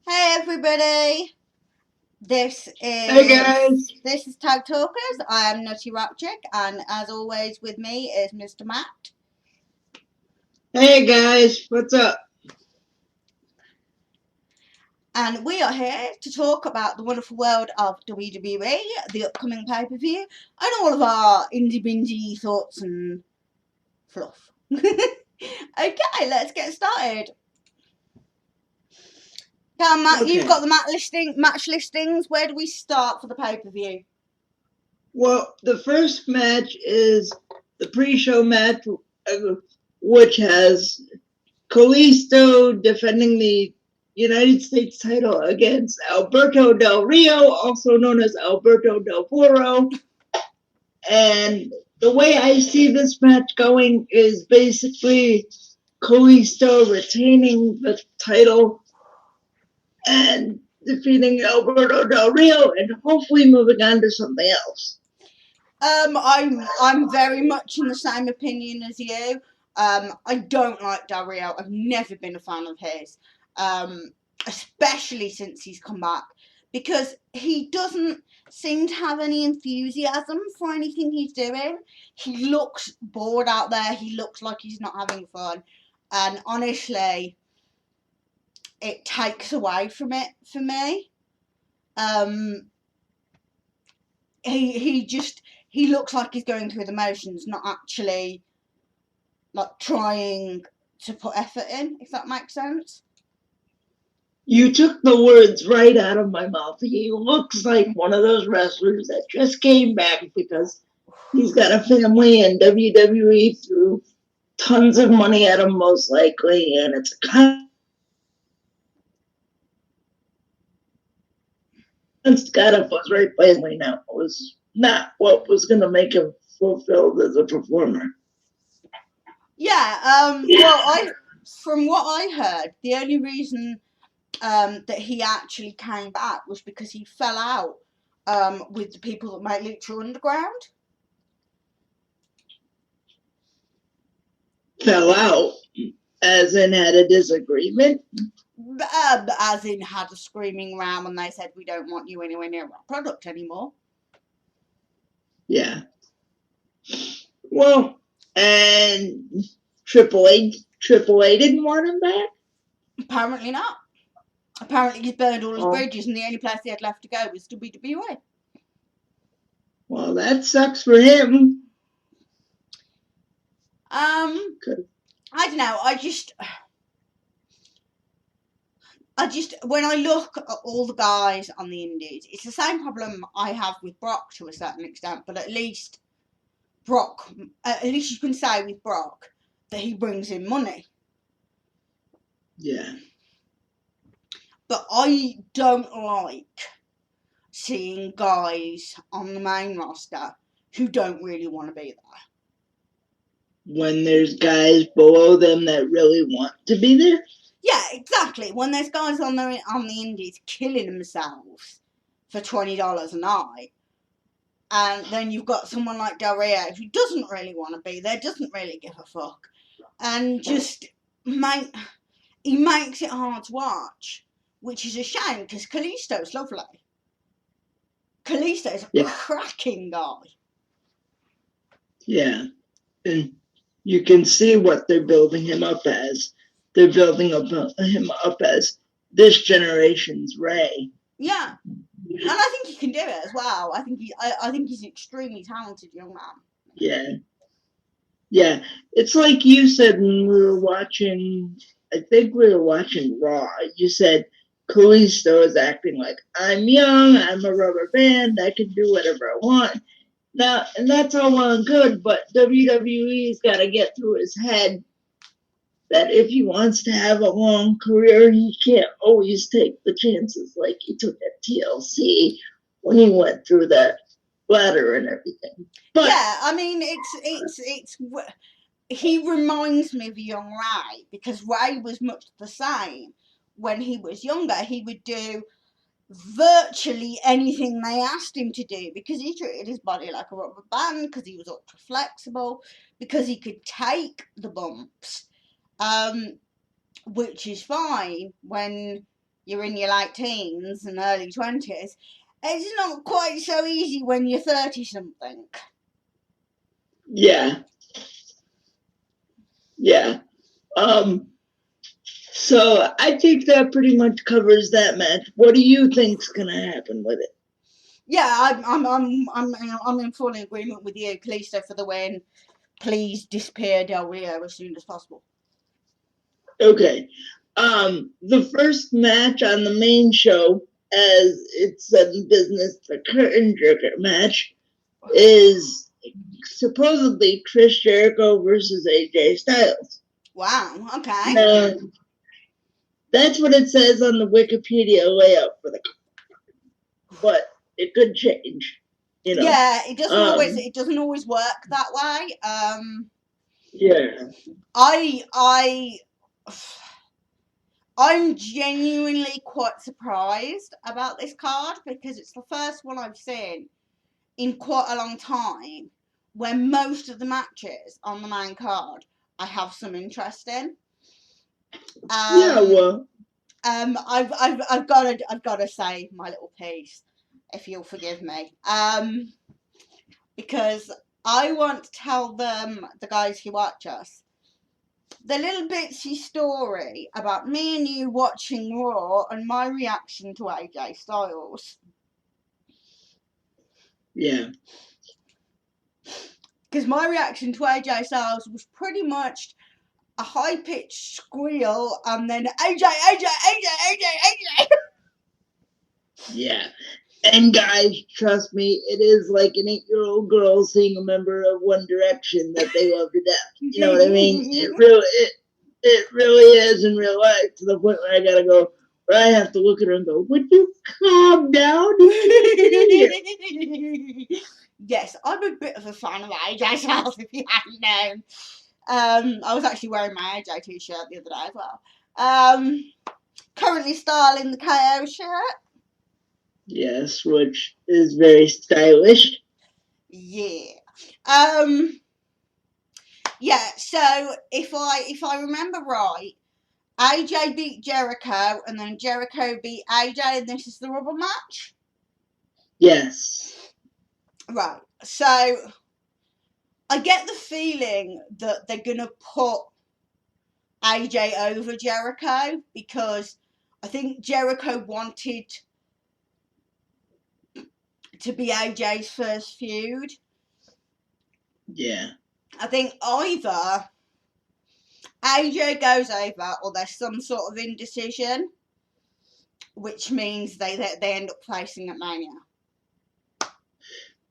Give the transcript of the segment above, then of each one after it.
Hey everybody! This Hey is guys. this is Tag Talkers. I am Nutty Rapchick, and as always with me is Mr. Matt. Hey guys, what's up? And we are here to talk about the wonderful world of WWE, the upcoming pay-per-view, and all of our indie bingy thoughts and fluff. Okay, let's get started. Now, Matt, you've Okay. got the match listings. Where do we start for the pay-per-view? Well, the first match is the pre-show match, which has Kalisto defending the United States title against Alberto Del Rio, also known as Alberto Del Foro. And the way I see this match going is basically Kalisto retaining the title and defeating Alberto Del Rio and hopefully moving on to something else. I'm very much in the same opinion as you. I don't like Del Rio. I've never been a fan of his, especially since he's come back, because he doesn't seem to have any enthusiasm for anything he's doing. He looks bored out there. He looks like he's not having fun, and honestly, it takes away from it for me. Um, he looks like he's going through the motions, not actually like trying to put effort in, if that makes sense. You took the words right out of my mouth. He looks like one of those wrestlers that just came back because he's got a family and WWE threw tons of money at him, most likely, and it's got a was right family now. It was not what was going to make him fulfilled as a performer. Yeah, well, from what I heard, the only reason that he actually came back was because he fell out with the people that make Lucha Underground. Fell out, as in had a disagreement. As in, had a screaming round when they said, "We don't want you anywhere near our product anymore." Yeah. Well, and Triple A didn't want him back. Apparently not. Apparently he's burned all his Oh, bridges, and the only place he had left to go was WWE. well, that sucks for him. Um, I don't know. I just, when I look at all the guys on the indies, it's the same problem I have with Brock to a certain extent, but at least you can say with Brock that he brings in money. Yeah. But I don't like seeing guys on the main roster who don't really want to be there. When there's guys below them that really want to be there. Yeah, exactly. When there's guys on the indies killing themselves for $20 a night, and then you've got someone like Del Rio who doesn't really want to be there, doesn't really give a fuck, and just make he makes it hard to watch, which is a shame because Kalisto's lovely. Kalisto's a Yeah. cracking guy. Yeah. And you can see what they're building him up as. They're building him up as this generation's Ray. Yeah, and I think he can do it as well. I think he's an extremely talented young man. Yeah. Yeah. It's like you said when we were watching, I think we were watching Raw. You said Kalisto is acting like, I'm young, I'm a rubber band, I can do whatever I want. Now, and that's all well and good, but WWE's got to get through his head that if he wants to have a long career, he can't always take the chances like he took at TLC when he went through that ladder and everything. But Yeah, I mean he reminds me of a young Ray because Ray was much the same when he was younger. He would do virtually anything they asked him to do because he treated his body like a rubber band, because he was ultra flexible, because he could take the bumps, which is fine when you're in your late teens and early 20s. It's not quite so easy when you're 30-something. Yeah. Yeah. So I think that pretty much covers that match. What do you think's gonna happen with it? Yeah, I'm in full agreement with you. Kalisto for the win. Please disappear Del Rio as soon as possible. Okay. The first match on the main show, as it's said in business, the curtain jerker match, is supposedly Chris Jericho versus AJ Styles. Wow, okay. Now, that's what it says on the Wikipedia layout for the card, but it could change. You know. Yeah, it doesn't always work that way. Yeah. I'm genuinely quite surprised about this card because it's the first one I've seen in quite a long time where most of the matches on the main card I have some interest in. Yeah. Well. I've got to say my little piece, if you'll forgive me. Because I want to tell them, the guys who watch us, the little bitsy story about me and you watching Raw and my reaction to AJ Styles. Yeah. Because my reaction to AJ Styles was pretty much a high-pitched squeal and then AJ. Yeah. And guys, trust me, it is like an 8-year-old girl seeing a member of One Direction that they love to death. You know what I mean? It really is in real life, to the point where I gotta go, where I have to look at her and go, would you calm down? Yes, I'm a bit of a fan of AJ Styles, if you hadn't known. I was actually wearing my AJ t-shirt the other day as well. Currently styling the KO shirt. Yes, which is very stylish. Yeah. Yeah, so if I remember right, AJ beat Jericho and then Jericho beat AJ and this is the rubber match? Yes. Right. So I get the feeling that they're gonna put AJ over Jericho because I think Jericho wanted to be AJ's first feud. Yeah. I think either AJ goes over or there's some sort of indecision, which means they end up facing at Mania.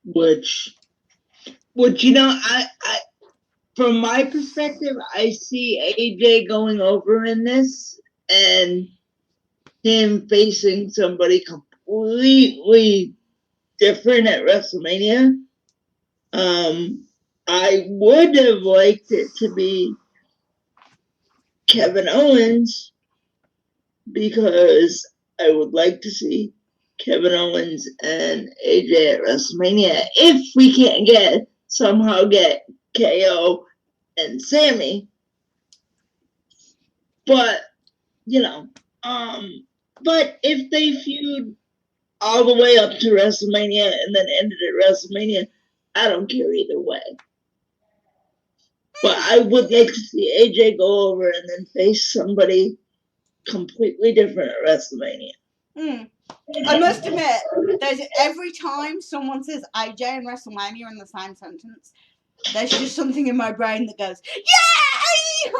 Which you know, I from my perspective, I see AJ going over in this and him facing somebody completely different at WrestleMania. I would have liked it to be Kevin Owens because I would like to see Kevin Owens and AJ at WrestleMania if we can't somehow get KO and Sammy. But you know, but if they feud all the way up to WrestleMania and then ended at WrestleMania, I don't care either way. But I would like to see AJ go over and then face somebody completely different at WrestleMania. I must admit, there's every time someone says AJ and WrestleMania in the same sentence, there's just something in my brain that goes, yay!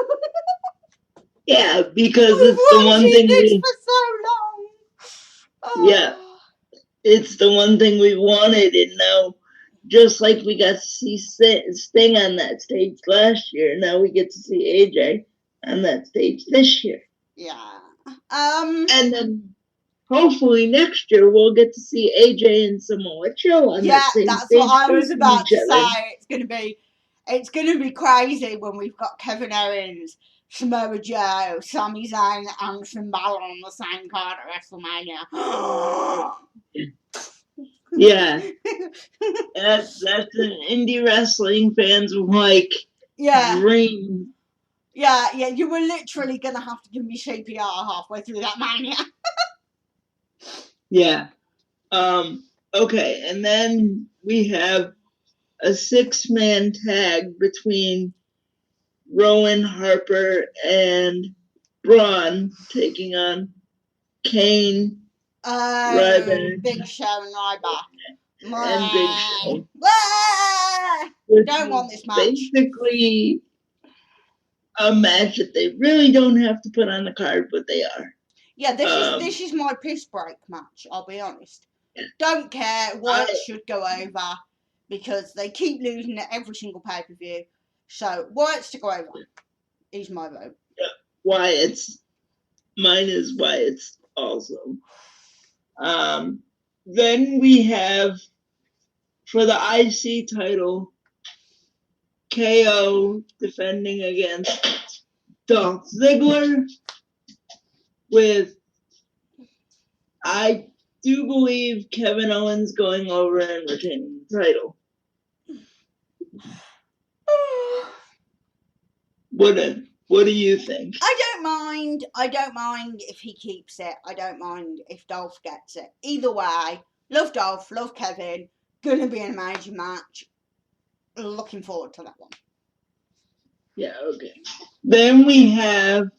Yeah, because We've it's the one thing this for so long. Oh. Yeah, it's the one thing we wanted, and now, just like we got to see Sting on that stage last year, now we get to see AJ on that stage this year. Yeah. And then hopefully next year we'll get to see AJ and Samoa Joe on that same that's stage. What I was about to say. It's gonna be crazy when we've got Kevin Owens, Samoa Joe, Sami Zayn, and Finn Balor on the same card at WrestleMania. Yeah, that's an indie wrestling fans dream. Yeah, you were literally gonna have to give me CPR halfway through that Mania. Yeah. Okay, and then we have a 6-man tag between Rowan, Harper, and Braun taking on Kane, Ryback, Big Show and Ryback. and Big Show. Don't want this match. Basically a match that they really don't have to put on the card, but they are. Yeah, this is my piss break match, I'll be honest. Yeah. Don't care what it should go over because they keep losing at every single pay-per-view. So Wyatt's to go over is my vote. Yeah, mine is Wyatt's also. Then we have for the IC title KO defending against Dolph Ziggler with, I do believe, Kevin Owens going over and retaining the title. What do you think? I don't mind if he keeps it. I don't mind if Dolph gets it. Either way, love Dolph, love Kevin. Gonna be an amazing match. Looking forward to that one. Yeah, okay. Then we have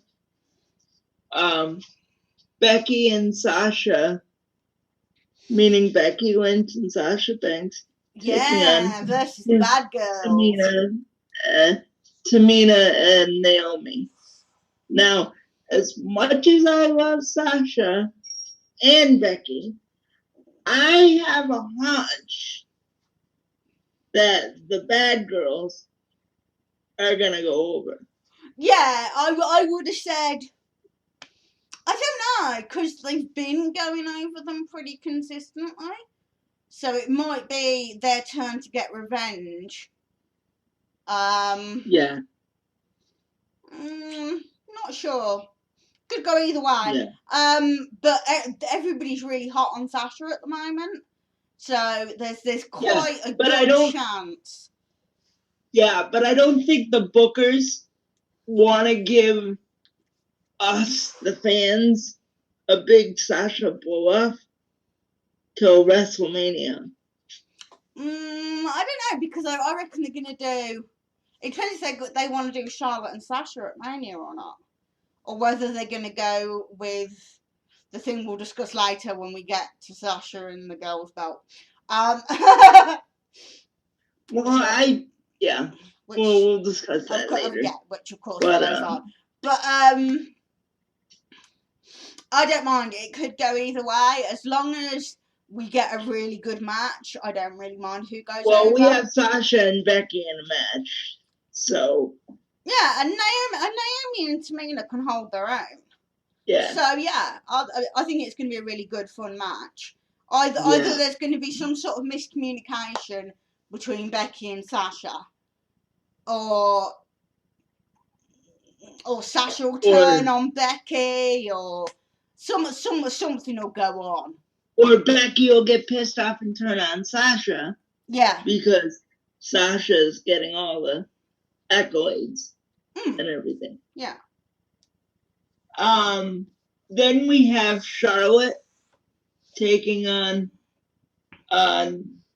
Becky and Sasha, meaning Becky Lynch and Sasha Banks, taking on versus the bad girls. Tamina and Naomi. Now, as much as I love Sasha and Becky, I have a hunch that the bad girls are gonna go over. Yeah, I would have said, I don't know, because they've been going over them pretty consistently. So it might be their turn to get revenge. Yeah. Not sure. Could go either way. Yeah. But everybody's really hot on Sasha at the moment. So there's quite a good chance. Yeah, but I don't think the bookers want to give us, the fans, a big Sasha blow-off till WrestleMania. I don't know, because I reckon they're going to do... It depends if they want to do Charlotte and Sasha at Mania or not. Or whether they're going to go with the thing we'll discuss later when we get to Sasha and the girls' belt. We'll discuss that later. Yeah, which of course follows on. But I don't mind. It could go either way. As long as we get a really good match, I don't really mind who goes over. Well, we have Sasha and Becky in a match, so... Yeah, and Naomi and Tamina can hold their own. Yeah. So, yeah, I think it's going to be a really good, fun match. Either there's going to be some sort of miscommunication between Becky and Sasha, or Sasha will turn on Becky, or something will go on. Or Becky will get pissed off and turn on Sasha. Yeah. Because Sasha's getting all the accolades and everything. Yeah. Then we have Charlotte taking on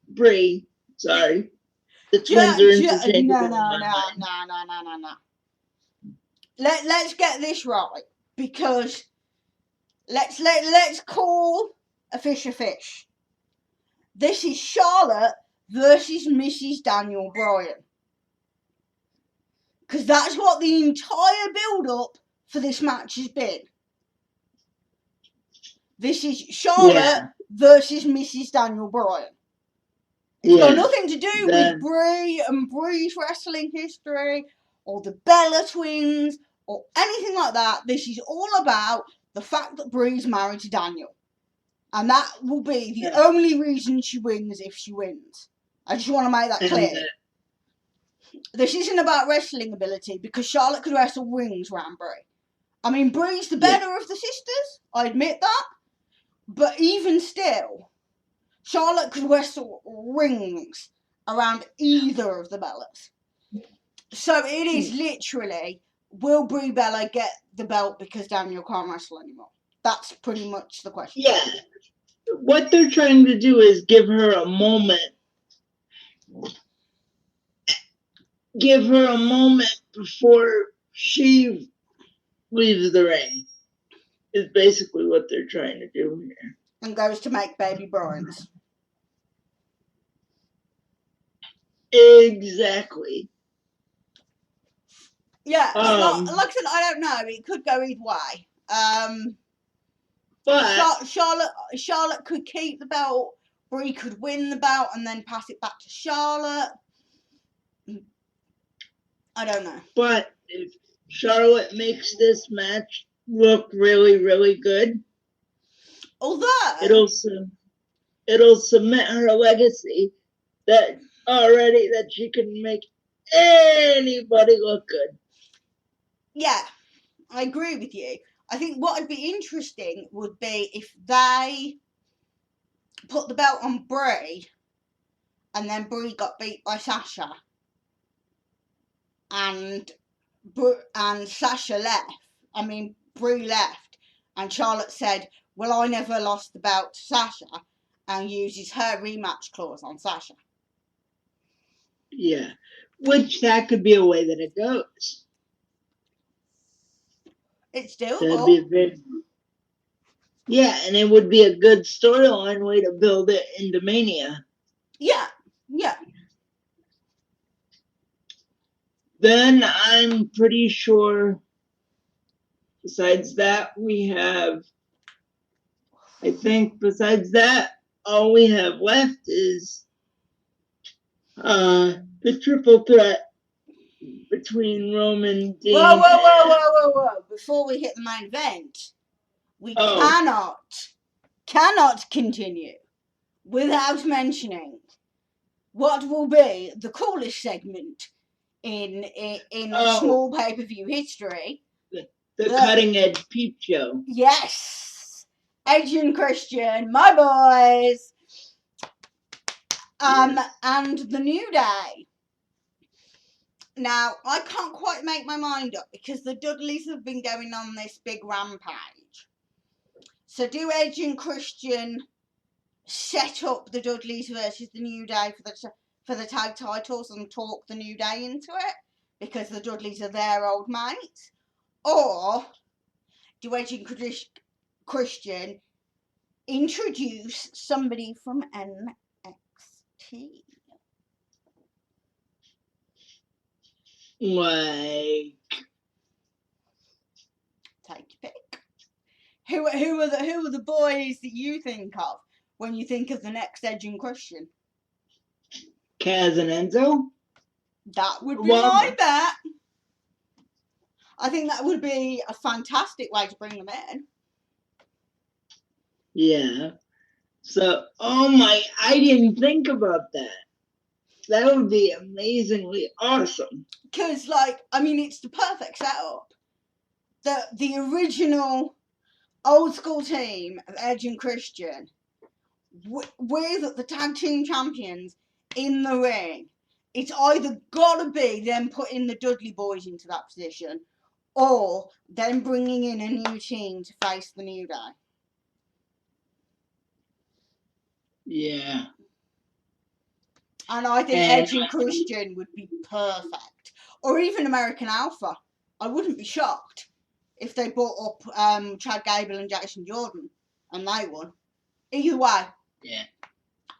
Brie. Sorry. The twins are interchangeable. No. Let's get this right, because let's call a fish a fish. This is Charlotte versus Mrs. Daniel Bryan. Because that's what the entire build-up for this match has been. This is Charlotte versus Mrs. Daniel Bryan. It's got nothing to do with Brie and Brie's wrestling history, or the Bella twins, or anything like that. This is all about the fact that Brie's married to Daniel. And that will be the only reason she wins if she wins. I just want to make that clear. This isn't about wrestling ability, because Charlotte could wrestle rings around Brie. I mean, Brie's the better of the sisters, I admit that. But even still, Charlotte could wrestle rings around either of the Bellas. So it is literally, will Brie Bella get the belt because Daniel can't wrestle anymore? That's pretty much the question. Yeah. what they're trying to do is give her a moment. Give her a moment before she leaves the ring. Is basically what they're trying to do here. And goes to make baby Braun's. Exactly. Yeah, like I said, I don't know. It could go either way. But Charlotte could keep the belt. Brie could win the belt and then pass it back to Charlotte. I don't know. But if Charlotte makes this match look really, really good, Although it'll cement her legacy that she can make anybody look good. Yeah, I agree with you. I think what would be interesting would be if they put the belt on Brie and then Brie got beat by Sasha and Sasha left. I mean, Brie left and Charlotte said, well, I never lost the belt to Sasha, and uses her rematch clause on Sasha. Yeah, which that could be a way that it goes. It's doable. That'd be a big... Yeah, and it would be a good storyline way to build it into Mania. Yeah. Then I'm pretty sure, besides that, all we have left is the triple threat between Roman, Dean, Whoa. Before we hit the main event, we cannot continue without mentioning what will be the coolest segment in small pay-per-view history. The cutting edge peep show. Yes. Edge and Christian, my boys. Yes. And the New Day. Now, I can't quite make my mind up because the Dudleys have been going on this big rampage. So do Edge and Christian set up the Dudleys versus the New Day for the tag titles and talk the New Day into it because the Dudleys are their old mates? Or do Edge and Christian introduce somebody from NXT? Like, take your pick. Who are the boys that you think of when you think of the next Edge and Christian? Kaz and Enzo? That would be my bet. I think that would be a fantastic way to bring them in. Yeah. So, I didn't think about that. That would be amazingly awesome. Because, it's the perfect setup. The original old school team of Edge and Christian with the tag team champions in the ring. It's either gotta be them putting the Dudley boys into that position or them bringing in a new team to face the New Day. Yeah. And I think Edge and Christian would be perfect. Or even American Alpha. I wouldn't be shocked if they brought up Chad Gable and Jackson Jordan and they won. Either way. Yeah.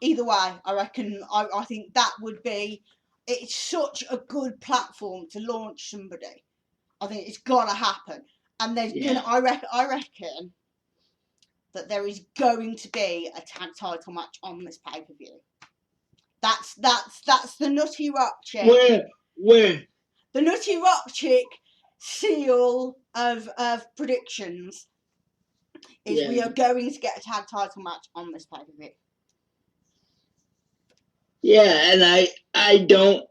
Either way, I reckon, I think that would be, it's such a good platform to launch somebody. I think it's gotta happen. And there's I reckon that there is going to be a tag title match on this pay-per-view. That's the Nutty Rock chick. Where? The Nutty Rock chick seal of predictions is we are going to get a tag title match on this pay-per-view. Yeah, and I don't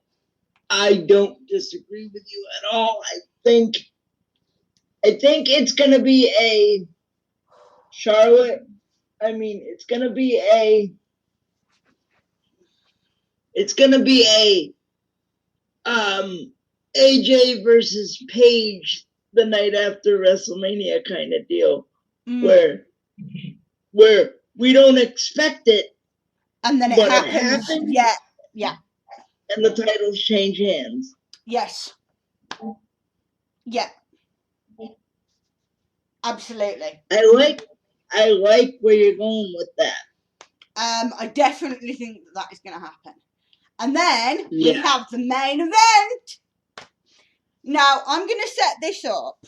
disagree with you at all. I think it's gonna be a Charlotte. It's gonna be a AJ versus Paige the night after WrestleMania kind of deal, where we don't expect it, and then it but happens. Yeah, and the titles change hands. yes, yeah, absolutely. I like where you're going with that. I definitely think that is going to happen. And then we have the main event. Now, I'm going to set this up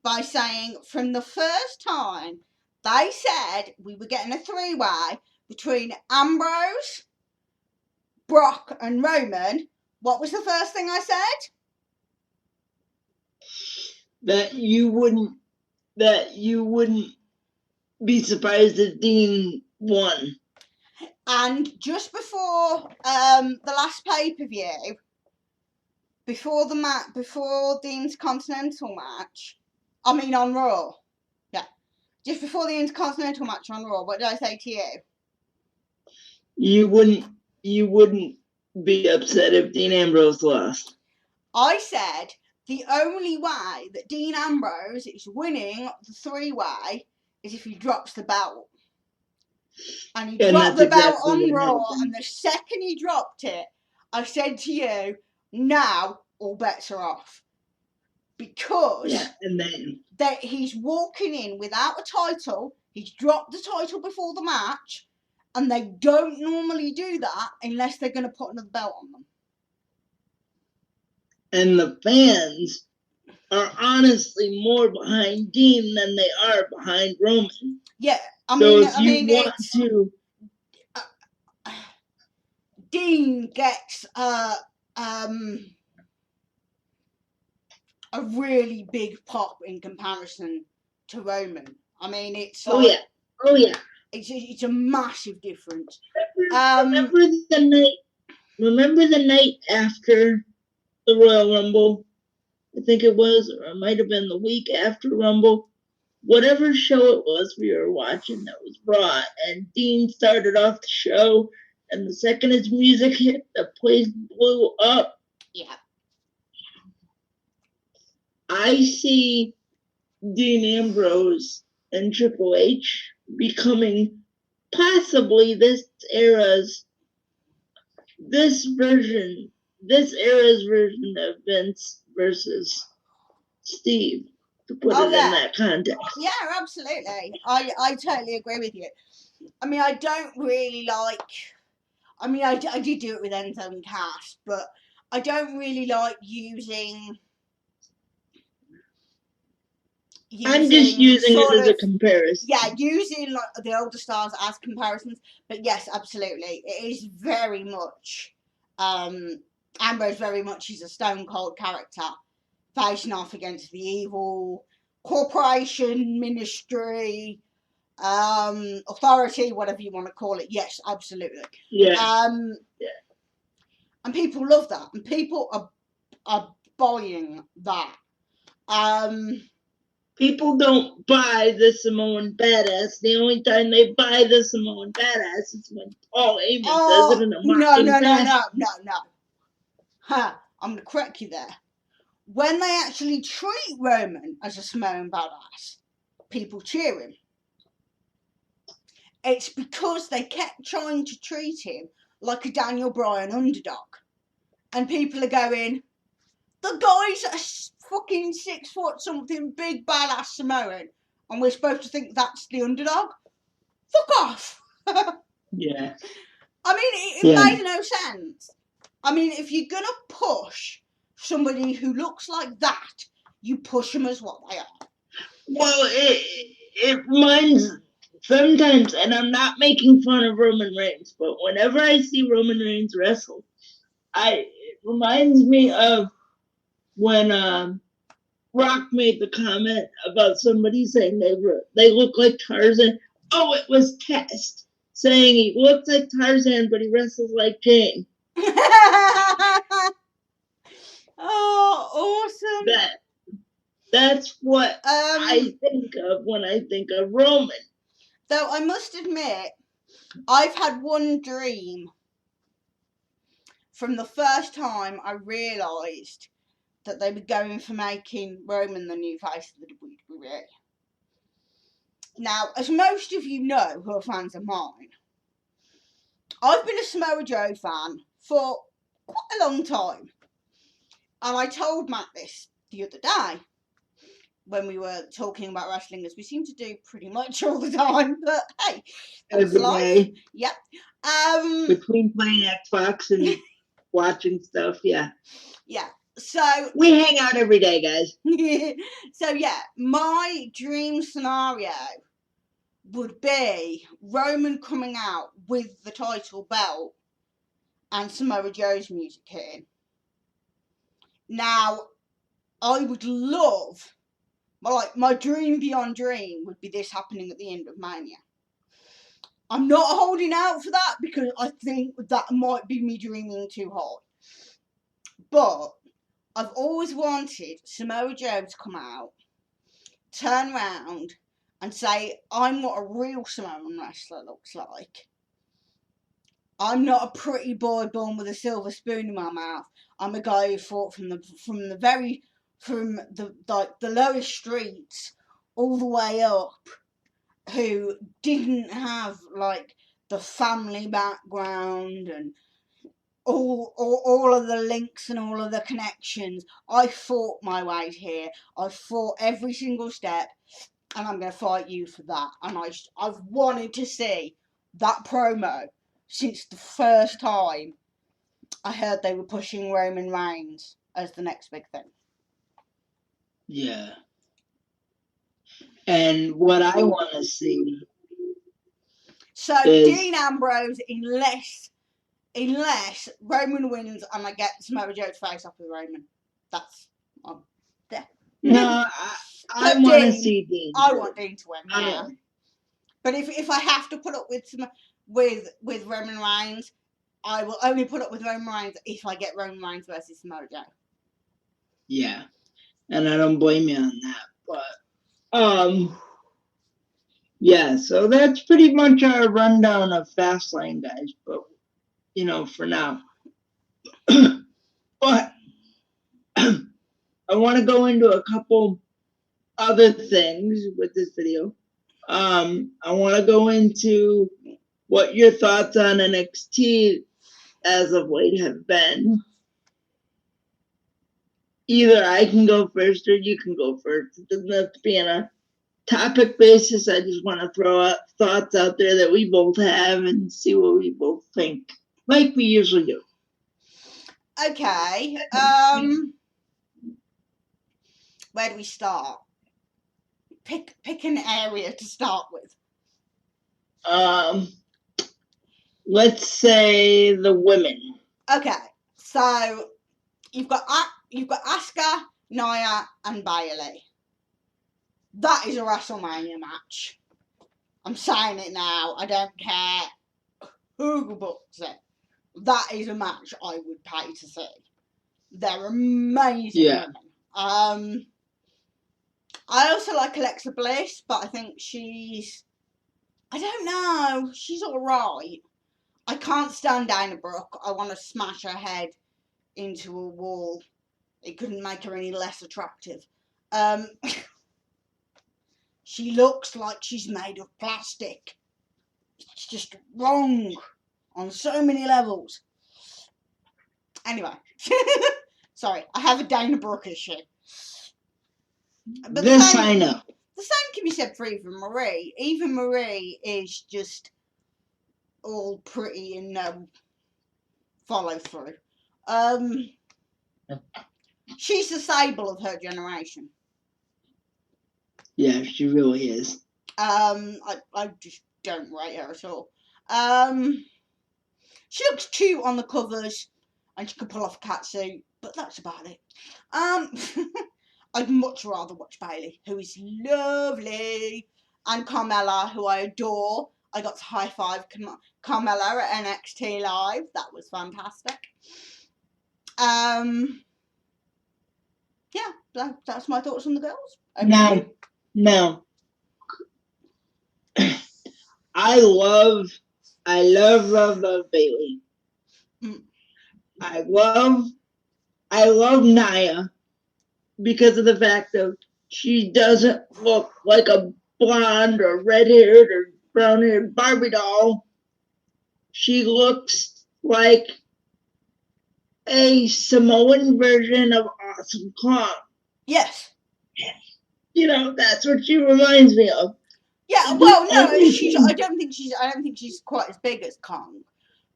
by saying from the first time they said we were getting a three-way between Ambrose, Brock and Roman, what was the first thing I said? That you wouldn't be surprised if Dean won. And just before the last pay-per-view, before Dean's Continental match, I mean on Raw, yeah, just before the Intercontinental match on Raw, what did I say to you? You wouldn't be upset if Dean Ambrose lost. I said the only way that Dean Ambrose is winning the three-way is if he drops the belt. And he dropped the belt on Raw, and the second he dropped it, I said to you, now all bets are off. Because that he's walking in without a title, he's dropped the title before the match, and they don't normally do that unless they're going to put another belt on them. And the fans are honestly more behind Dean than they are behind Roman. Yeah, Dean gets a really big pop in comparison to Roman. I mean, it's like, oh yeah, it's a massive difference. Remember the night after the Royal Rumble? I think it was, or it might have been the week after Rumble. Whatever show it was we were watching, that was Braun, and Dean started off the show, and the second his music hit, the place blew up. Yeah. I see Dean Ambrose and Triple H becoming possibly this era's version of Vince versus Steve, to put it in that context. Yeah, absolutely. I totally agree with you. I mean, I don't really like... I mean, I did do it with Enzo and Cass, but I don't really like using I'm just using it as a comparison. Yeah, using like the older stars as comparisons. But yes, absolutely. It is very much... Ambrose very much is a stone cold character, facing off against the evil corporation, ministry, authority, whatever you want to call it. Yes, absolutely. Yeah. And people love that, and people are buying that. People don't buy the Samoan Badass. The only time they buy the Samoan Badass is when Paul Heyman does it in a mocking No. Ha! I'm going to correct you there. When they actually treat Roman as a Samoan Badass, people cheer him. It's because they kept trying to treat him like a Daniel Bryan underdog. And people are going, the guy's a fucking 6 foot something big badass Samoan, and we're supposed to think that's the underdog? Fuck off! Yeah. I mean, it made no sense. I mean, if you're gonna push somebody who looks like that, you push them as what they are. Well, it reminds... Sometimes, and I'm not making fun of Roman Reigns, but whenever I see Roman Reigns wrestle, it reminds me of when Rock made the comment about somebody saying they look like Tarzan. Oh, it was Test saying he looks like Tarzan, but he wrestles like Kane. Oh, awesome! That's what I think of when I think of Roman. Though I must admit, I've had one dream from the first time I realised that they were going for making Roman the new face of the WWE. Now, as most of you know who are fans of mine, I've been a Samoa Joe fan for quite a long time. And I told Matt this the other day when we were talking about wrestling, as we seem to do pretty much all the time, but hey, that's Every life. day. Yep. Between playing Xbox and watching stuff, yeah. Yeah. So we hang out every day, guys. So yeah, my dream scenario would be Roman coming out with the title belt and Samoa Joe's music hitting. Now, I would love, my dream beyond dream would be this happening at the end of Mania. I'm not holding out for that because I think that might be me dreaming too hard. But I've always wanted Samoa Joe to come out, turn around, and say, I'm what a real Samoan wrestler looks like. I'm not a pretty boy born with a silver spoon in my mouth. I'm a guy who fought from the lowest streets all the way up, who didn't have like the family background and all of the links and all of the connections. I fought my way here. I fought every single step, and I'm going to fight you for that. And I've wanted to see that promo since the first time I heard they were pushing Roman Reigns as the next big thing. Yeah. And what I want to see. So Dean Ambrose, unless Roman wins and I get Samoa Joe to face off with Roman, that's there. No, I want to see Dean. I want Dean to win. Yeah. But if I have to put up with Roman Reigns, I will only put up with Roman Reigns if I get Roman Reigns versus Samoa Joe. Yeah, and I don't blame you on that. But yeah. So that's pretty much our rundown of Fastlane, guys. But for now. But I want to go into a couple other things with this video. I want to go into what your thoughts on NXT as of late have been. Either I can go first or you can go first. It doesn't have to be on a topic basis. I just want to throw out thoughts out there that we both have and see what we both think, like we usually do. Okay. Where do we start? Pick an area to start with. Let's say the women. Okay. So you've got Asuka, Nia, and Bayley. That is a WrestleMania match. I'm saying it now. I don't care who books it. That is a match I would pay to see. They're amazing women. I also like Alexa Bliss, but I think I don't know, she's alright. I can't stand Dana Brooke. I want to smash her head into a wall. It couldn't make her any less attractive. She looks like she's made of plastic. It's just wrong on so many levels. Anyway, sorry, I have a Dana Brooke issue. But I know. The same can be said for Eva Marie. Eva Marie is just all pretty and no follow through. She's the Sable of her generation. Yeah, she really is. I just don't rate her at all. She looks cute on the covers, and she can pull off a catsuit, but that's about it. I'd much rather watch Bayley, who is lovely, and Carmella, who I adore. I got to high five Carmella at NXT Live. That was fantastic. Yeah, that's my thoughts on the girls. No. I love Bayley. I love Nia because of the fact that she doesn't look like a blonde or red-haired or brown-haired Barbie doll. She looks like a Samoan version of Awesome Kong. Yes. That's what she reminds me of. Yeah, well, no, I don't think she's quite as big as Kong,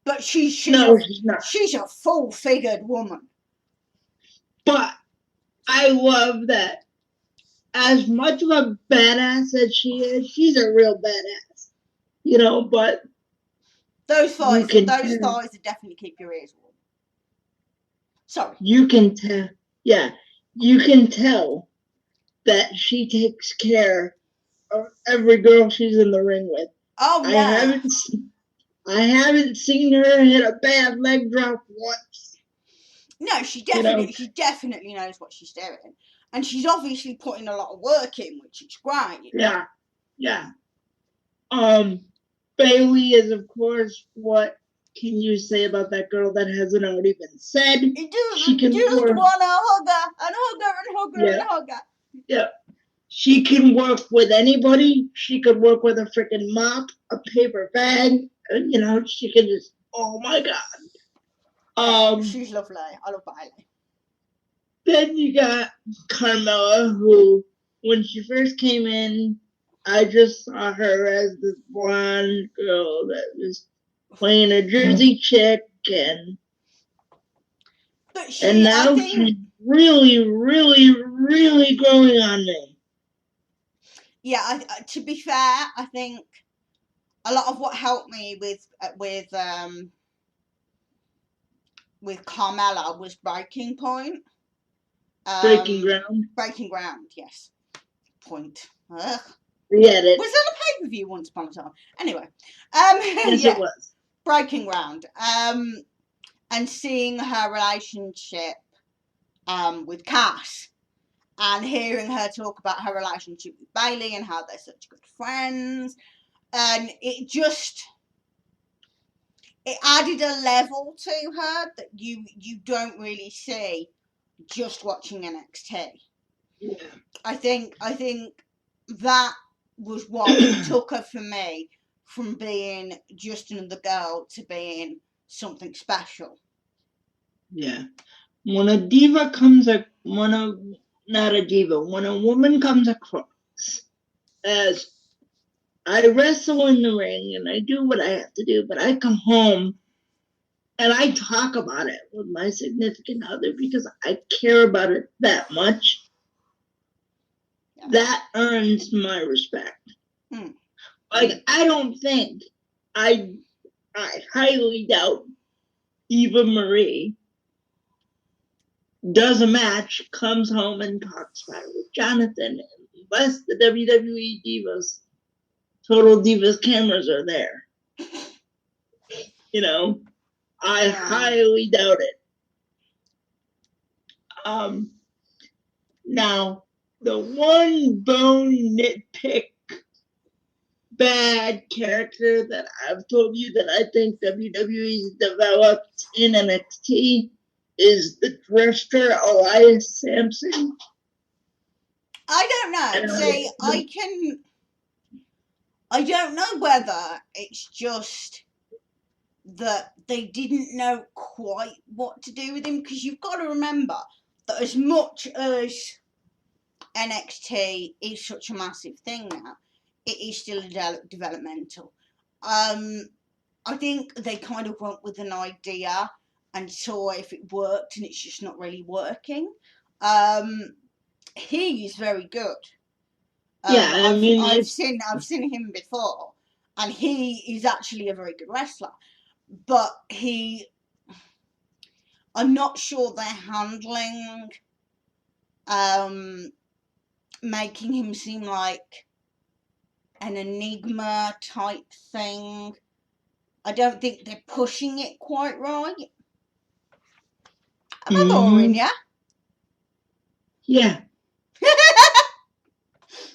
but she's not. She's a full-figured woman. But I love that. As much of a badass as she is, she's a real badass. But those thighs would definitely keep your ears warm. Sorry. You can tell. Yeah, you can tell that she takes care of every girl she's in the ring with. Oh yeah. I haven't seen her hit a bad leg drop once. No, she definitely knows what she's doing, and she's obviously putting a lot of work in, which is great. Yeah. Bailey is, of course, what can you say about that girl that hasn't already been said? She can just want to hug her and hug her. Yeah. She can work with anybody. She could work with a freaking mop, a paper bag. She can just, oh my God. She's lovely. I love Bailey. Then you got Carmella, who, when she first came in, I just saw her as this blonde girl that was playing a Jersey chick, and now she's really, really, really growing on me. Yeah, to be fair, I think a lot of what helped me with Carmella was Breaking Point. Breaking Ground. Breaking Ground, yes. Point. Ugh. Get it. Was that a pay-per-view once upon a time? Anyway. Yes, it was. Breaking Ground. And seeing her relationship with Cass, and hearing her talk about her relationship with Bailey and how they're such good friends, and it added a level to her that you don't really see just watching NXT. Yeah. I think that was what took her for me from being just another girl to being something special. Yeah. When a diva comes when a woman comes across as, I wrestle in the ring and I do what I have to do, but I come home and I talk about it with my significant other because I care about it that much. Yeah. That earns my respect. Like, I don't think, I highly doubt Eva Marie does a match, comes home and talks about it with Jonathan, unless the WWE Divas, Total Divas cameras are there. I highly doubt it. Now, the one bone nitpick bad character that I've told you that I think WWE's developed in NXT is the drifter Elias Sampson. I don't know. See, I don't know whether it's just that they didn't know quite what to do with him, because you've got to remember that as much as NXT is such a massive thing now, it is still developmental. I think they kind of went with an idea and saw if it worked, and it's just not really working. He is very good. I've seen him before, and he is actually a very good wrestler. But I'm not sure they're handling making him seem like an enigma type thing. I don't think they're pushing it quite right. Am I boring you? Yeah.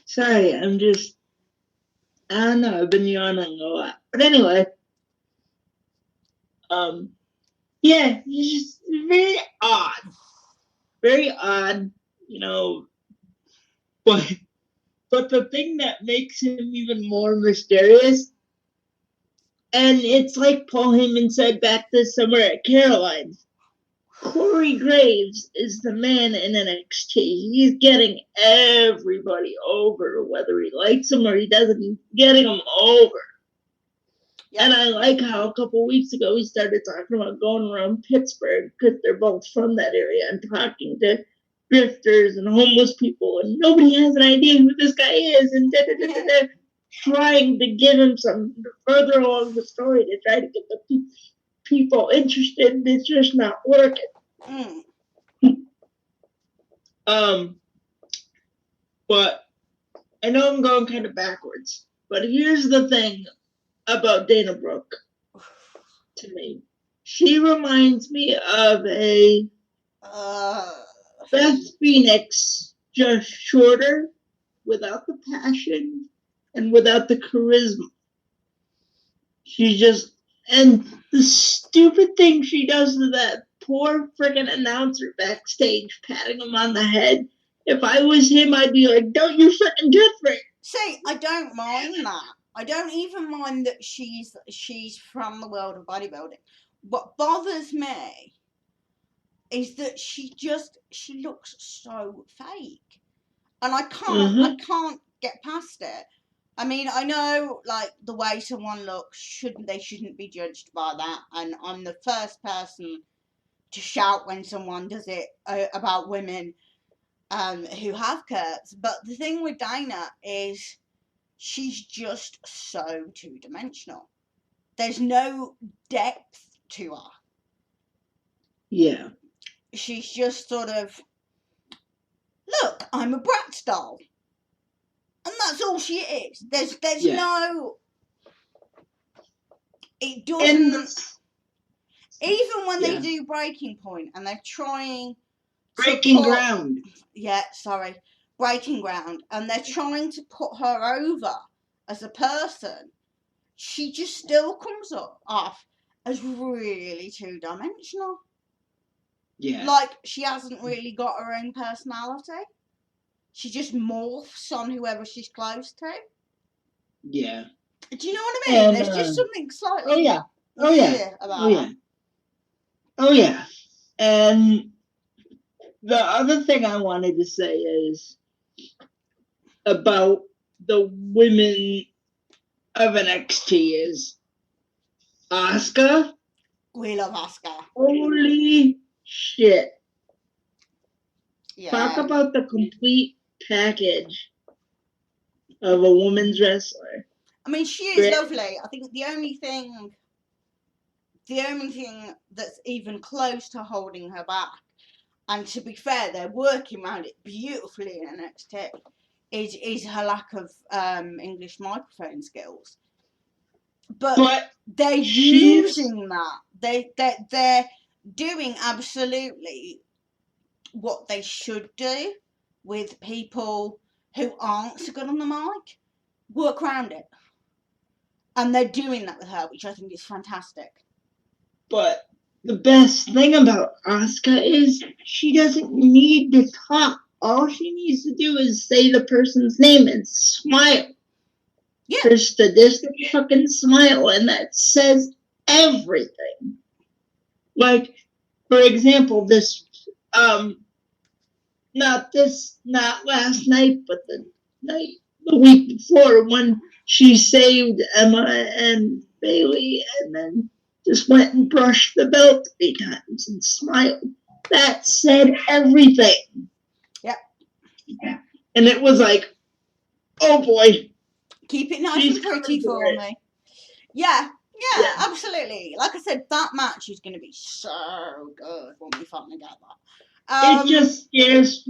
Sorry, I don't know, I've been yawning a lot. But anyway, yeah, he's just very odd. Very odd, but But the thing that makes him even more mysterious, and it's like Paul Heyman said back this summer at Caroline's, Corey Graves is the man in NXT. He's getting everybody over, whether he likes them or he doesn't. He's getting them over. Yeah. And I like how a couple weeks ago we started talking about going around Pittsburgh because they're both from that area and talking to drifters and homeless people, and nobody has an idea who this guy is, and trying to get him some further along the story to try to get the people interested, and it's just not working. But I know I'm going kind of backwards, but here's the thing about Dana Brooke to me. She reminds me of a Beth Phoenix, just shorter, without the passion and without the charisma. She just, and the stupid thing she does to that poor friggin' announcer backstage, patting him on the head. If I was him, I'd be like, don't you frickin' do it. See, I don't mind that. I don't even mind that she's from the world of bodybuilding. What bothers me is that she looks so fake, and I can't get past it. I mean, I know, like, the way someone looks, they shouldn't be judged by that, and I'm the first person to shout when someone does it about women who have curves. But the thing with Dana is she's just so two-dimensional. There's no depth to her. Yeah. She's just sort of, look, I'm a Bratz doll. And that's all she is. There's no... It doesn't... Even when they do Breaking Point and they're trying... Breaking Ground. Yeah, sorry. Breaking Ground. And they're trying to put her over as a person. She just still comes off as really two-dimensional. Yeah. Like, she hasn't really got her own personality. She just morphs on whoever she's close to. Yeah. Do you know what I mean? And, there's just something slightly about her. Oh, yeah. And the other thing I wanted to say is about the women of NXT is Asuka. We love Asuka. Holy shit. Yeah. Talk about the complete package of a woman's wrestler. I mean, she is lovely. I think the only thing that's even close to holding her back, and to be fair, they're working around it beautifully in NXT, is her lack of English microphone skills. But they're using that. They're doing absolutely what they should do with people who aren't so good on the mic. Work around it. And they're doing that with her, which I think is fantastic. But the best thing about Asuka is she doesn't need to talk. All she needs to do is say the person's name and smile. Yeah. Just a fucking smile, and that says everything. Like, for example, not last night, but the week before, when she saved Emma and Bailey, and then just went and brushed the belt 3 times and smiled. That said everything. Yep. Yeah. And it was like, oh boy. Keep it nice and pretty for me. Yeah, absolutely. Like I said, that match is going to be so good when we finally get that. It just scares.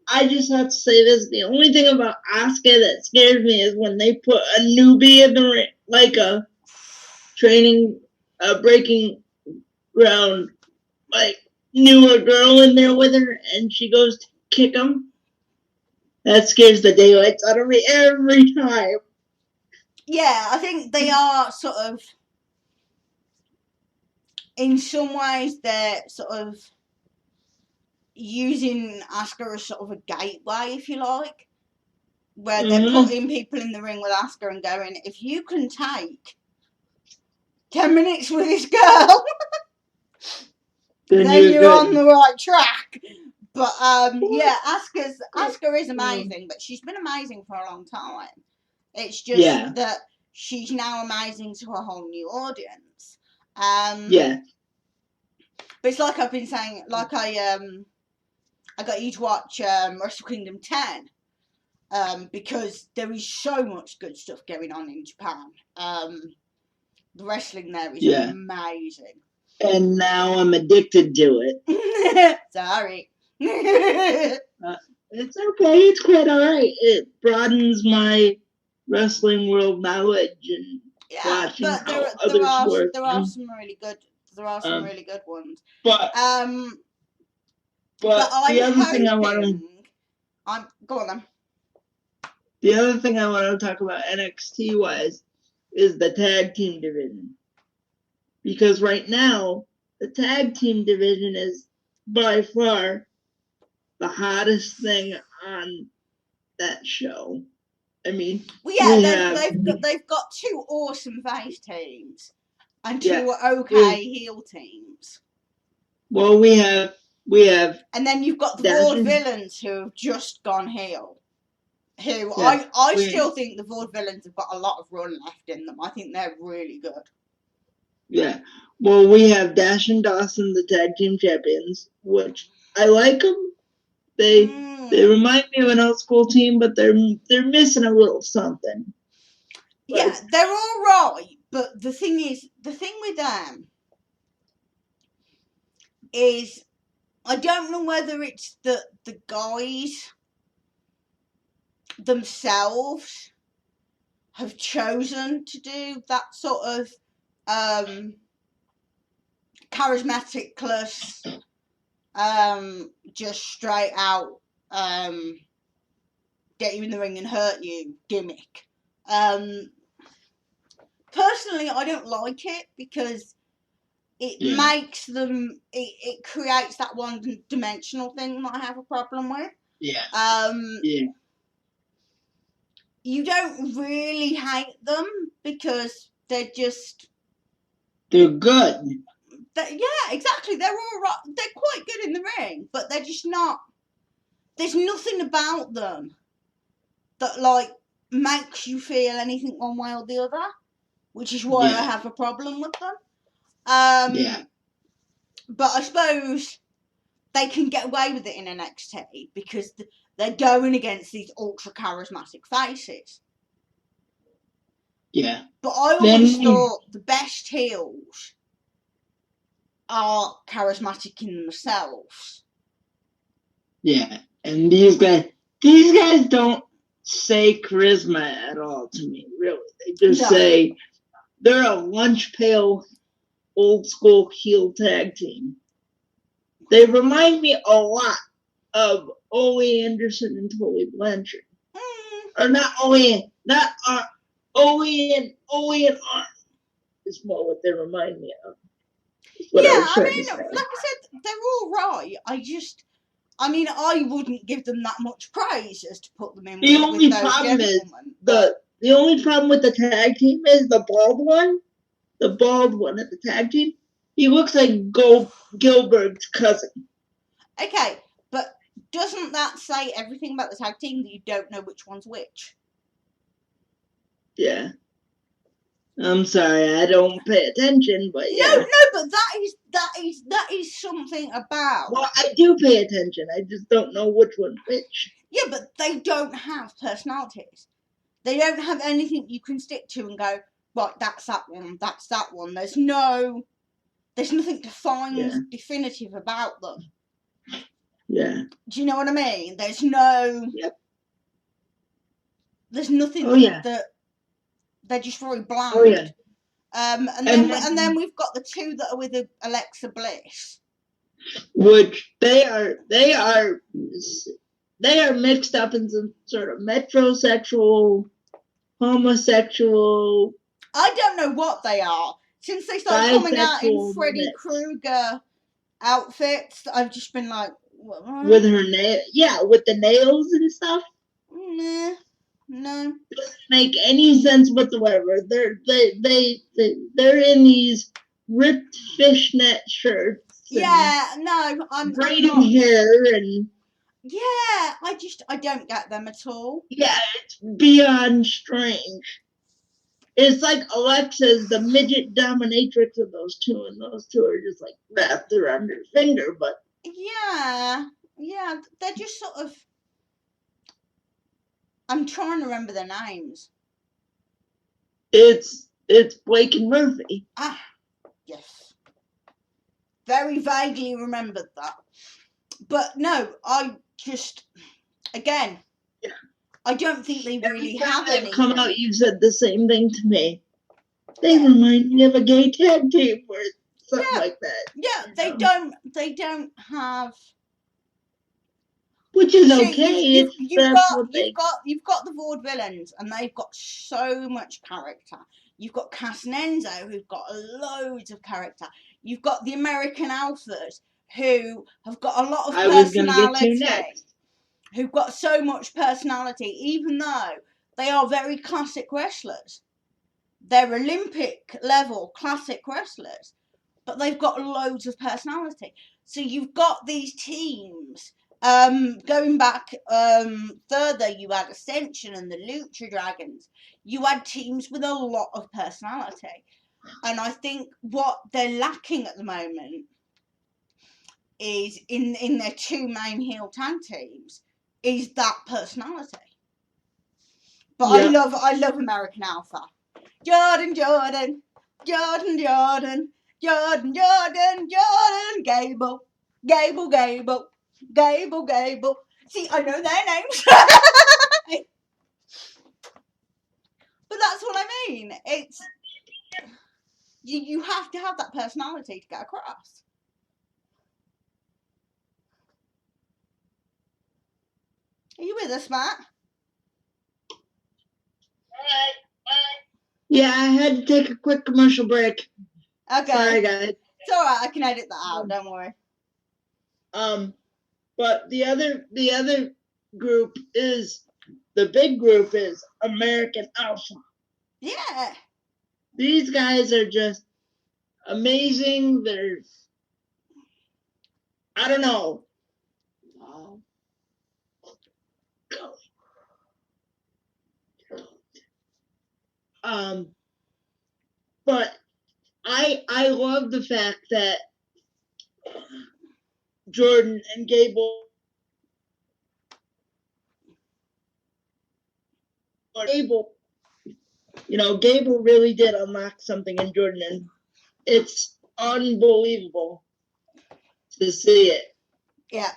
I just have to say this. The only thing about Asuka that scares me is when they put a newbie in the ring, like a breaking ground, like newer girl in there with her, and she goes to kick him. That scares the daylights out of me every time. Yeah, I think they are sort of, in some ways, they're sort of using Asuka as sort of a gateway, if you like. where they're putting people in the ring with Asuka and going, if you can take 10 minutes with this girl, then you're on the right track. But yeah, Asuka is amazing, but she's been amazing for a long time. It's just that she's now amazing to a whole new audience. But it's like I've been saying, like I got you to watch Wrestle Kingdom 10. Because there is so much good stuff going on in Japan. The wrestling there is amazing. And now I'm addicted to it. Sorry. It's okay. It's quite alright. It broadens my wrestling world knowledge and watching but how others work. There are some really good. There are some really good ones. But I'm the other thing I want to go on then. The other thing I want to talk about NXT wise is the tag team division. Because right now, the tag team division is by far the hottest thing on that show. I mean, they've got two awesome face teams and two heel teams. Well, we have, and then you've got the Vaudevillains who have just gone heel. I still think the Vaudevillains have got a lot of run left in them. I think they're really good. Yeah. Well, we have Dash and Dawson, the tag team champions, which I like them. They remind me of an old school team, but they're missing a little something. Yeah, they're all right, but the thing with them is I don't know whether it's the guys themselves have chosen to do that sort of charismatic plus just straight out get you in the ring and hurt you gimmick. Personally, I don't like it because it makes them it creates that one-dimensional thing that I have a problem with. You don't really hate them because they're good. Yeah, exactly. They're all right. They're quite good in the ring, but they're just not. There's nothing about them that like makes you feel anything one way or the other, which is why I have a problem with them. But I suppose they can get away with it in NXT because they're going against these ultra charismatic faces. Yeah. But I always thought the best heels are charismatic in themselves. Yeah, and these guys don't say charisma at all to me, really. They just say they're a lunch pail old school heel tag team. They remind me a lot of Ole Anderson and Tully Blanchard. Or not Ole and Arn is more what they remind me of. Like I said, they're all right. I wouldn't give them that much praise as to put them in with those gentlemen. The only problem with the tag team is the bald one at the tag team. He looks like Gilbert's cousin. Okay, but doesn't that say everything about the tag team that you don't know which one's which? Yeah. I'm sorry, I don't pay attention, but yeah. No, but that is something about. Well, I do pay attention. I just don't know which one's which. Yeah, but they don't have personalities. They don't have anything you can stick to and go, right, that's that one, that's that one. There's nothing defined, definitive about them. Yeah. Do you know what I mean? There's no. Yep. There's nothing that. They're just very bland. Oh yeah. And then we've got the two that are with Alexa Bliss, which they are mixed up in some sort of metrosexual, homosexual. I don't know what they are. Since they started coming out in Freddy Krueger outfits, I've just been like, what? With her with the nails and stuff. Nah. No. Doesn't make any sense whatsoever. They're in these ripped fishnet shirts and Yeah, no, I'm braiding not. hair and Yeah, I don't get them at all. yeah, it's beyond strange. It's like Alexa's the midget dominatrix of those two, and those two are just like wrapped around her finger. But Yeah, they're just sort of. I'm trying to remember their names. it's Blake and Murphy. Ah, yes. Very vaguely remembered that. But no, I just, again, Yeah. I don't think they really Every time have they've anything. come out, you've said the same thing to me. They Yeah. remind me of a gay tag team or something Yeah. like that. Yeah, they don't have. Which is See, okay if that's what they. you've got the vaudevillains, and they've got so much character. You've got Cass and Enzo, who've got loads of character. You've got the American Alphas, who have got a lot of I was gonna get to personality. next. Who've got so much personality, even though they are very classic wrestlers. They're Olympic level classic wrestlers, but they've got loads of personality. So you've got these teams. Going back further, you had Ascension and the Lucha Dragons. You had teams with a lot of personality. And I think what they're lacking at the moment is in their two main heel tag teams is that personality. But Yep. I love American Alpha. Jordan, Jordan, Jordan, Jordan, Jordan, Jordan, Jordan, Gable, Gable, Gable, Gable, Gable. See, I know their names. But that's what I mean. It's you have to have that personality to get across. Are you with us, Matt? Yeah, I had to take a quick commercial break. Okay. Sorry, guys. It's alright, I can edit that out, don't worry. But the other group is the big group is American Alpha. Yeah. These guys are just amazing. They're I don't know. But I love the fact that Jordan and Gable, Gable really did unlock something in Jordan, and it's unbelievable to see it. Yeah.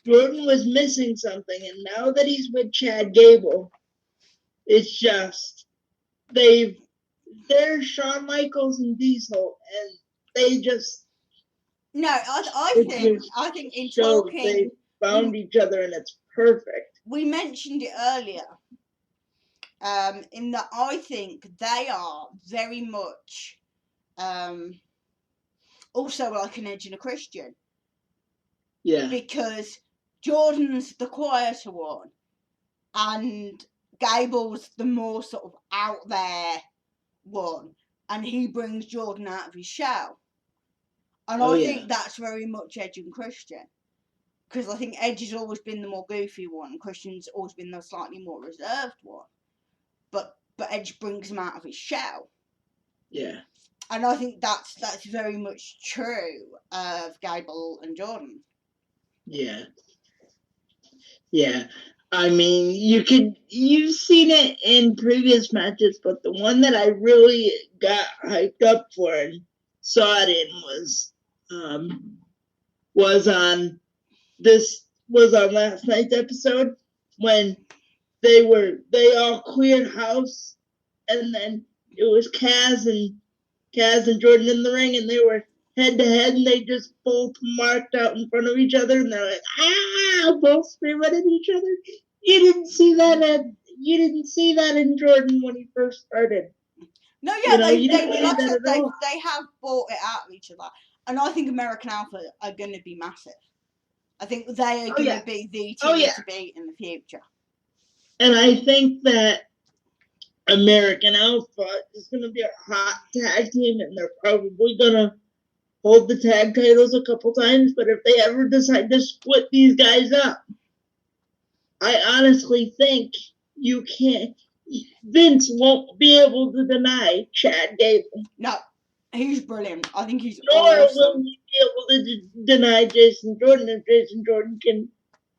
Jordan was missing something, and now that he's with Chad Gable, it's just they're Shawn Michaels and Diesel, and they just No, I think in talking they found each other, and it's perfect. We mentioned it earlier. In that I think they are very much also like an Edge and a Christian. Yeah. Because Jordan's the quieter one, and Gable's the more sort of out there one, and he brings Jordan out of his shell. And I think that's very much Edge and Christian. Because I think Edge has always been the more goofy one, and Christian's always been the slightly more reserved one. But Edge brings him out of his shell. Yeah. And I think that's very much true of Gable and Jordan. Yeah. Yeah. I mean, you've seen it in previous matches, but the one that I really got hyped up for and saw it in was on last night's episode when they all cleared house, and then it was Kaz and Jordan in the ring, and they were head to head, and they just both marked out in front of each other, and they're like, both screaming at each other. You didn't see that in Jordan when he first started. No, yeah, they have bought it out of each other, and I think American Alpha are going to be massive. I think they are going to be the team to beat in the future. And I think that American Alpha is going to be a hot tag team, and they're probably going to hold the tag titles a couple times. But if they ever decide to split these guys up, I honestly think you can't. Vince won't be able to deny Chad Gable. No, he's brilliant. I think he's Nor awesome. will he be able to deny Jason Jordan if Jason Jordan can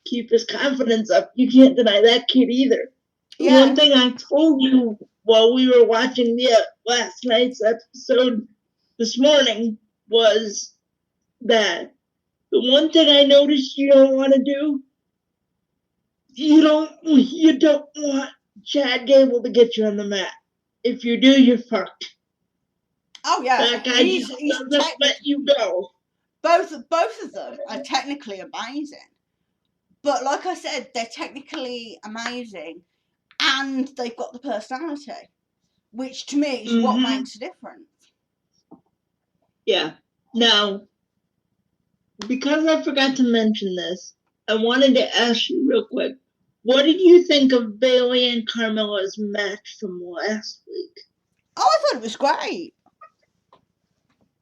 keep his confidence up. You can't deny that kid either. Yeah. One thing I told you while we were watching the last night's episode this morning was that the one thing I noticed you don't want to do, you don't want Chad Gable to get you on the mat. If you do, you're fucked. Oh yeah, that guy he's doesn't let you go. Both of them are technically amazing, but like I said, they're technically amazing, and they've got the personality, which to me is what makes a difference. Yeah. Now, because I forgot to mention this, I wanted to ask you real quick. What did you think of Bayley and Carmella's match from last week? Oh, I thought it was great.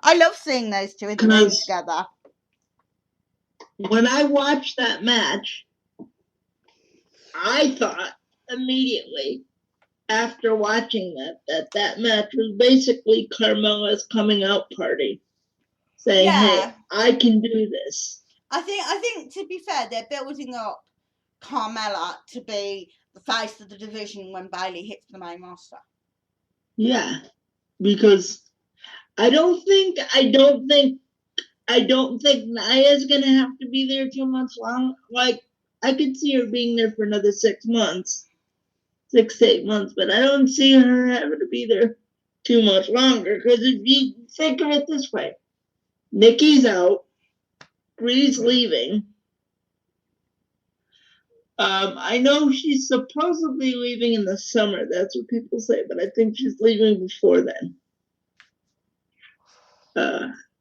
I love seeing those two in the ring together. When I watched that match, I thought immediately after watching that match was basically Carmella's coming out party, saying, "Hey, I can do this." I think to be fair, they're building up Carmella to be the face of the division when Bayley hits the main roster. Yeah, because I don't think Naya's gonna have to be there too much long. Like, I could see her being there for another 6 months, 6 to 8 months, but I don't see her having to be there too much longer. Because if you think of it this way, Nikki's out, Bree's leaving. I know she's supposedly leaving in the summer. That's what people say, but I think she's leaving before then.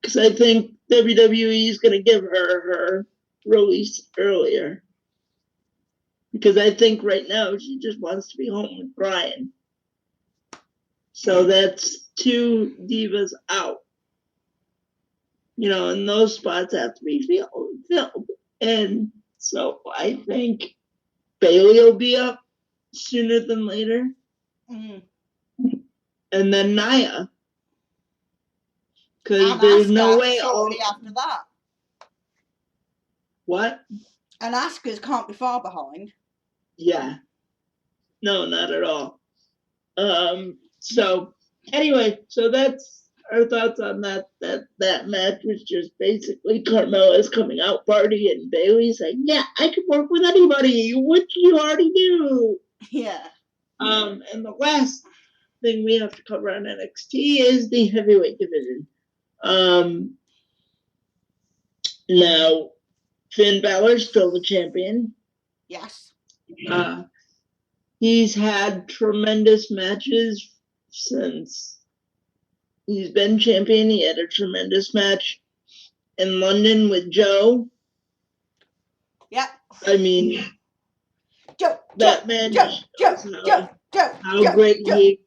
Because I think WWE is going to give her release earlier. Because I think right now she just wants to be home with Brian. So that's 2 divas out. And those spots have to be filled. And so I think Bayley will be up sooner than later. And then Nia. Because there's no way shortly after that. What? And Asuka's can't be far behind. Yeah. No, not at all. So anyway, so that's our thoughts on that match, was just basically Carmella's coming out party and Bayley's like, yeah, I can work with anybody, which you already do. Yeah. And the last thing we have to cover on NXT is the heavyweight division. Now, Finn Balor's still the champion. Yes. He's had tremendous matches since he's been champion. He had a tremendous match in London with Joe. Yep. I mean, that man how great he.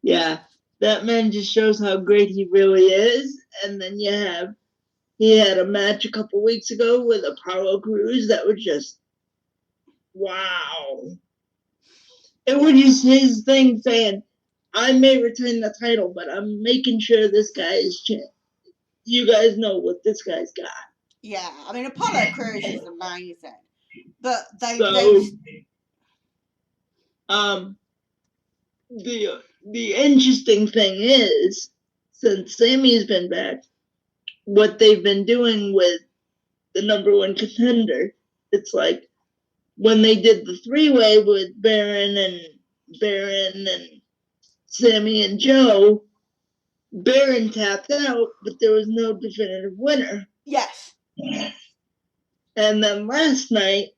Yeah, that man just shows how great he really is. And then he had a match a couple weeks ago with Apollo Crews that was just wow. It was just his thing saying, I may retain the title, but I'm making sure this guy is champ. You guys know what this guy's got. Yeah, I mean, Apollo Crews is amazing. But the interesting thing is, since Sammy's been back, what they've been doing with the number 1 contender, it's like when they did the 3-way with Baron and Sammy and Joe, Baron tapped out, but there was no definitive winner. Yes. And then last night,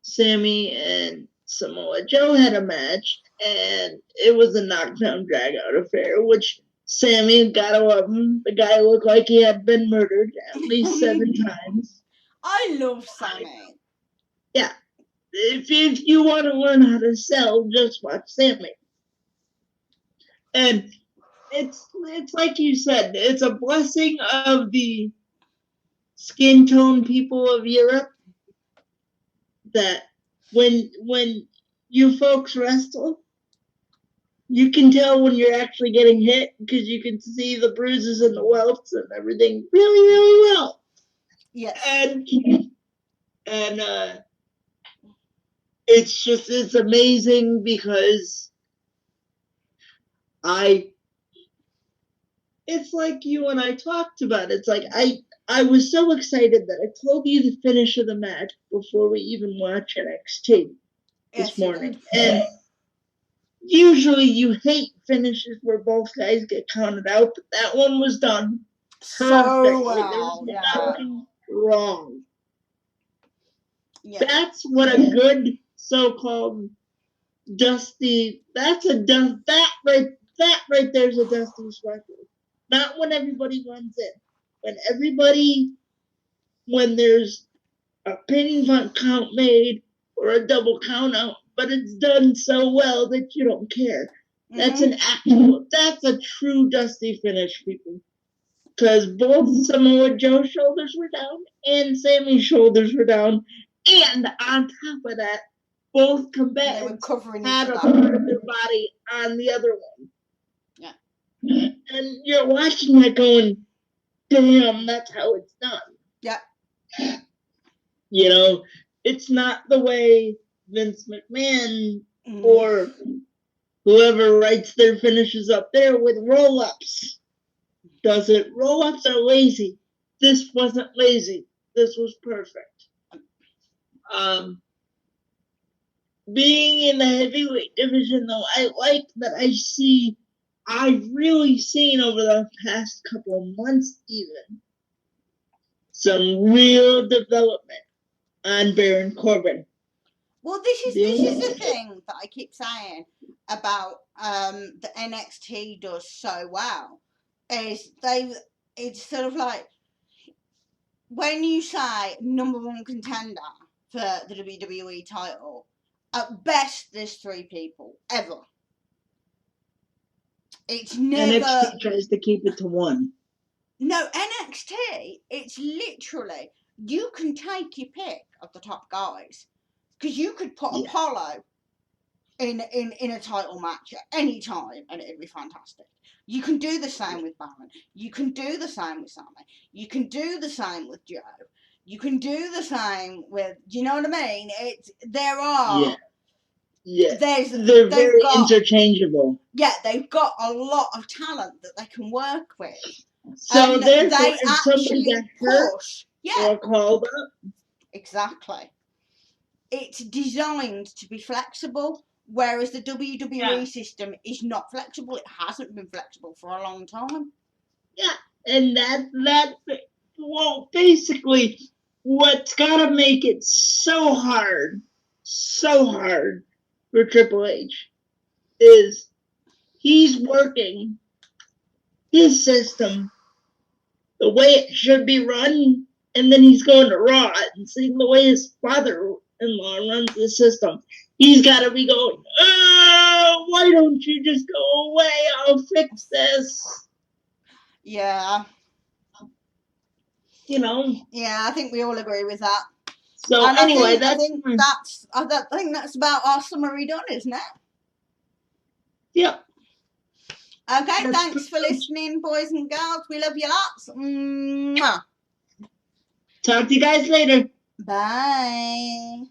Sammy and Samoa Joe had a match, and it was a knockdown drag-out affair, which Sammy, gotta love him. The guy looked like he had been murdered at least 7 times. I love Sammy. Yeah. if you want to learn how to sell, just watch Sammy. And it's like you said, it's a blessing of the skin tone people of Europe that when you folks wrestle, you can tell when you're actually getting hit because you can see the bruises and the welts and everything really, really well. Yes. And it's amazing because it's like you and I talked about. It's like I was so excited that I told you the finish of the match before we even watched NXT this morning. And usually you hate finishes where both guys get counted out, but that one was done perfectly. So well, there was nothing wrong. Yeah. That's what a good so-called dusty. That right there's a dusty's record. Not when everybody runs in. When there's a pin count made or a double count out, but it's done so well that you don't care. Mm-hmm. That's a true dusty finish, people. Because both Samoa Joe's shoulders were down and Sammy's shoulders were down. And on top of that, both combatants had a part of their body on the other one. Yeah. And you're watching that going, damn, that's how it's done. Yeah. You know, it's not the way Vince McMahon or whoever writes their finishes up there with roll-ups does it. Roll-ups are lazy. This wasn't lazy. This was perfect. Being in the heavyweight division, though, I like that I've really seen over the past couple of months even, some real development on Baron Corbin. Well, this is the thing that I keep saying about the NXT does so well, is it's sort of like when you say number one contender for the WWE title, at best there's 3 people ever. It's never. NXT tries to keep it to 1. No, NXT, it's literally, you can take your pick of the top guys. Because you could put Apollo in a title match at any time and it'd be fantastic. You can do the same with Baron. You can do the same with Sammy. You can do the same with Joe. You can do the same with, do you know what I mean? There are. Yeah. They're very interchangeable. Yeah, they've got a lot of talent that they can work with. So therefore, if somebody got hurt or called up. Exactly. It's designed to be flexible, whereas the WWE system is not flexible. It hasn't been flexible for a long time. Yeah, and well, basically, what's gotta make it so hard for Triple H is he's working his system the way it should be run, and then he's going to Raw and seeing the way his father-in-law runs the system. He's got to be going, oh, why don't you just go away? I'll fix this. Yeah. You know. Yeah, I think we all agree with that. So and anyway, I think that's about our summary done, isn't it? Yep. Okay, thanks for listening, boys and girls. We love you lots. Mwah. Talk to you guys later. Bye.